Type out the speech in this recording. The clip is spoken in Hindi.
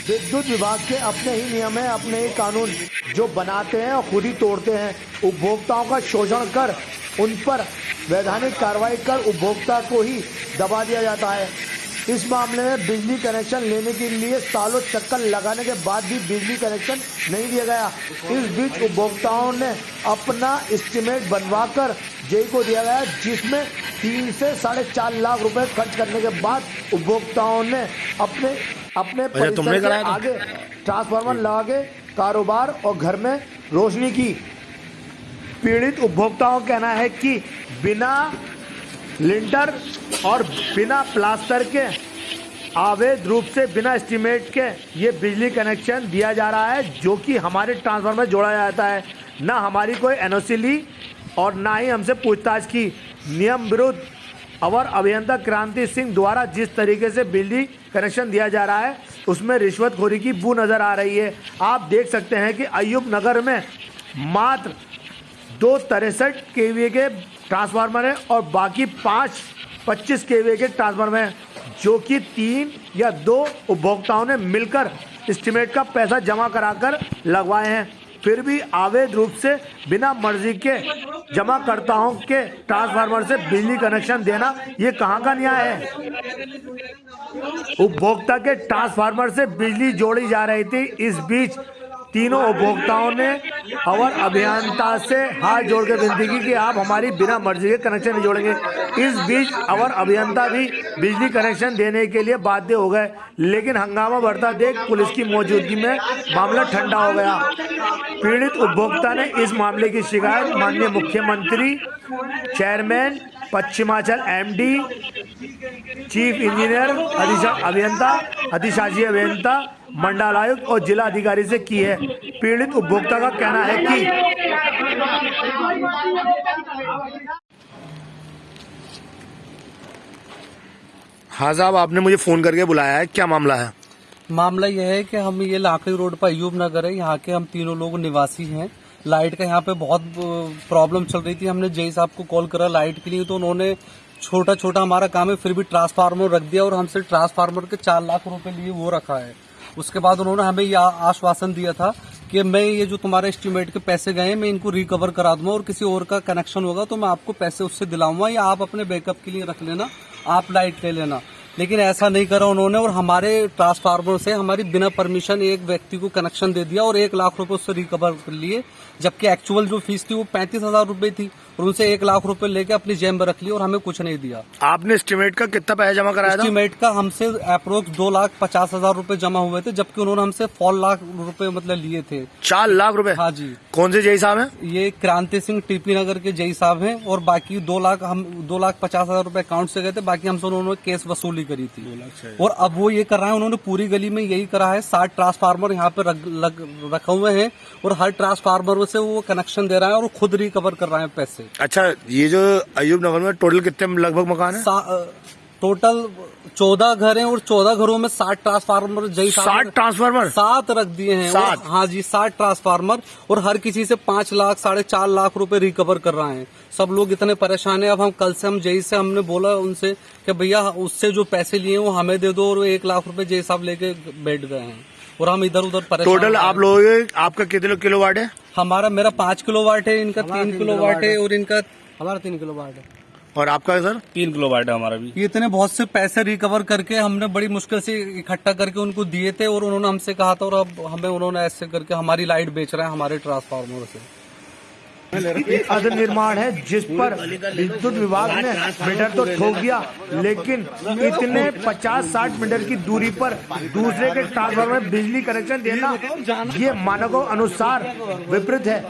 विद्युत विभाग के अपने ही नियम है, अपने ही कानून जो बनाते हैं और खुद ही तोड़ते हैं। उपभोक्ताओं का शोषण कर उन पर वैधानिक कार्रवाई कर उपभोक्ता को ही दबा दिया जाता है। इस मामले में बिजली कनेक्शन लेने के लिए सालों चक्कर लगाने के बाद भी बिजली कनेक्शन नहीं दिया गया। इस बीच उपभोक्ताओं ने अपना एस्टीमेट बनवाकर जेई को दिया गया, जिसमें 3 से 4.5 लाख रुपए खर्च करने के बाद उपभोक्ताओं ने अपने परिसर के आगे ट्रांसफार्मर लगा के कारोबार और घर में रोशनी की। पीड़ित उपभोक्ताओं का कहना है कि बिना लिंटर और बिना प्लास्टर के अवैध रूप से बिना एस्टीमेट के ये बिजली कनेक्शन दिया जा रहा है, जो कि हमारे ट्रांसफार्मर में जोड़ा जाता है। ना हमारी कोई एनओसी ली और ना ही हमसे पूछताछ की। नियम विरुद्ध अवर अभियंता क्रांति सिंह द्वारा जिस तरीके से बिजली कनेक्शन दिया जा रहा है, उसमें रिश्वतखोरी की बू नज़र आ रही है। आप देख सकते हैं कि अयूब नगर में मात्र 263 केवीए के ट्रांसफार्मर है और बाकी 25 केवीए के ट्रांसफार्मर हैं, जो कि 3 या 2 उपभोक्ताओं ने मिलकर एस्टीमेट का पैसा जमा कराकर लगवाए हैं। फिर भी अवैध रूप से बिना मर्जी के जमाकर्ताओं के ट्रांसफार्मर से बिजली कनेक्शन देना ये कहाँ का न्याय है। उपभोक्ता के ट्रांसफार्मर से बिजली जोड़ी जा रही थी। इस बीच तीनों उपभोक्ताओं ने अवर अभियंता से हाथ जोड़ के विनती की कि आप हमारी बिना मर्जी के कनेक्शन नहीं जोड़ेंगे। इस बीच अवर अभियंता भी बिजली कनेक्शन देने के लिए बाध्य हो गए, लेकिन हंगामा बढ़ता देख पुलिस की मौजूदगी में मामला ठंडा हो गया। पीड़ित उपभोक्ता ने इस मामले की शिकायत माननीय मुख्यमंत्री, chairman, Paschimanchal MD, chief engineer, अधिशासी अभियंता, मंडलायुक्त और जिला अधिकारी से की है। पीड़ित उपभोक्ता का कहना है कि हाँ साहब, आपने मुझे फोन करके बुलाया है, क्या मामला है? मामला यह है कि हम ये लाखड़ी रोड पर अयूब नगर है, यहाँ के हम तीनों लोग निवासी हैं। लाइट का यहाँ पे बहुत प्रॉब्लम चल रही थी। हमने जेई साहब को कॉल करा लाइट के लिए, तो उन्होंने छोटा छोटा हमारा काम है फिर भी ट्रांसफार्मर रख दिया और हमसे ट्रांसफार्मर के 4 लाख रुपए लिए वो रखा है। उसके बाद उन्होंने हमें यह आश्वासन दिया था कि मैं ये जो तुम्हारे एस्टीमेट के पैसे गए हैं मैं इनको रिकवर करा दूंगा और किसी और का कनेक्शन होगा तो मैं आपको पैसे उससे दिलाऊंगा या आप अपने बैकअप के लिए रख लेना, आप लाइट ले लेना। लेकिन ऐसा नहीं करा उन्होंने और हमारे ट्रांसफार्मर से हमारी बिना परमिशन एक व्यक्ति को कनेक्शन दे दिया और 1 लाख रुपए उससे रिकवर कर लिए, जबकि एक्चुअल जो फीस थी वो 35,000 रुपए थी और उनसे 1 लाख रुपए लेके अपनी जेब में रख लिया और हमें कुछ नहीं दिया। आपने एस्टीमेट का कितना पैसा जमा कराया था? एस्टीमेट का हमसे अप्रोक्स 2,50,000 रुपए जमा हुए थे, जबकि उन्होंने हमसे 4 लाख रुपए मतलब लिए थे। 4 लाख रुपए? हाँ जी। कौन से जेई साहब हैं? ये क्रांति सिंह टीपी नगर के जेई साहब हैं और बाकी 2,50,000 रुपए अकाउंट से गए थे, बाकी हमसे उन्होंने केस वसूली करी थी। और अब वो ये कर रहा है, उन्होंने पूरी गली में यही करा है। 60 ट्रांसफार्मर यहाँ पे रखे हुए हैं और हर ट्रांसफार्मर से वो कनेक्शन दे रहा है और खुद रिकवर कर रहे हैं पैसे। अच्छा, ये जो अयूब नगर में टोटल कितने लगभग मकान है? टोटल 14 घर हैं और 14 घरों में 60 ट्रांसफार्मर 60 ट्रांसफार्मर 7 रख दिए हैं। 7? हाँ जी, 60 ट्रांसफार्मर और हर किसी से 5 लाख 4.5 लाख रुपए रिकवर कर रहे हैं। सब लोग इतने परेशान हैं। अब कल से हम जेई से हमने बोला उनसे कि भैया उससे जो पैसे लिए वो हमें दे दो और 1 लाख रुपए जेई साहब लेके बैठ गए हैं और हम इधर उधर परेशान। टोटल आप लोग आपका कितने किलोवाट है? मेरा 5 किलोवाट है, इनका 3 किलोवाट है और इनका हमारा 3 किलोवाट है। और आपका सर? 3 किलोवाट है हमारा भी। ये इतने बहुत से पैसे रिकवर करके हमने बड़ी मुश्किल से इकट्ठा करके उनको दिए थे और उन्होंने हमसे कहा था और अब हमें उन्होंने ऐसे करके हमारी लाइट बेच रहे हैं हमारे ट्रांसफार्मर से। एक अधर निर्माण है जिस पर विद्युत विभाग ने मीटर तो ठोक दिया, लेकिन इतने 50-60 मीटर की दूरी पर दूसरे के ट्रांसफार्मर में बिजली कनेक्शन देना ये मानकों अनुसार विपरीत है।